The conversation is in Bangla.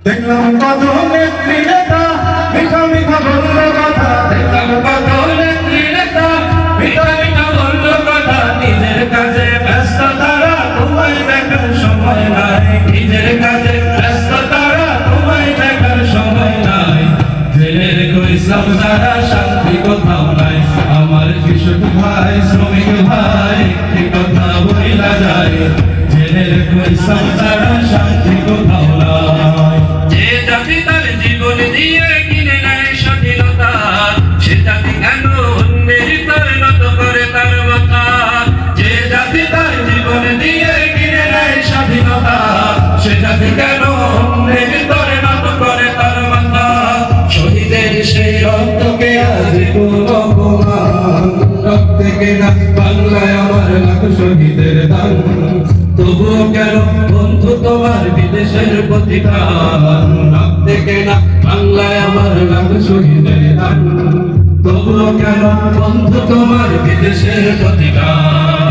দেখলাম কত নেত্রী নেতা মিঠা মিঠা বলল কথা, দেখলাম কত নেত্রী নেতা মিঠা মিঠা বলল কথা। নিজের কাজে ব্যস্ত তারা, তোমায় দেখার সময় নাই। নিজের কাজে ব্যস্ত তারা, তোমায় দেখার সময় নাই। জেলের ইসলাম ছাড়া শান্তি কোথাও নাই। আমার কৃষক ভাই শ্রমিক ভাই একটি কথা বলা যায়, জেলের ইসলাম ছাড়া শান্তি কোথাও নাই। যে জাতি তার জীবন দিয়ে কিনে নেয় স্বাধীনতা, সে জাতি কেন অন্যের তরে নত করে তার মাথা? যে জাতি তার জীবন দিয়ে কিনে নেয় স্বাধীনতা, সে জাতি কেন অন্যের তরে নত করে তার মাথা। শহীদের সেই রক্তকে আজ কোন অপমান, রক্তে কেনা বাংলায় আমার লাখ শহীদের দান। তবুও কেন বন্ধু তোমার বিদেশের প্রতিদান, রক্তে কেনা বাংলায় আমার লাখ শহীদের দান। তবুও কেন বন্ধু তোমার বিদেশের প্রতিদান।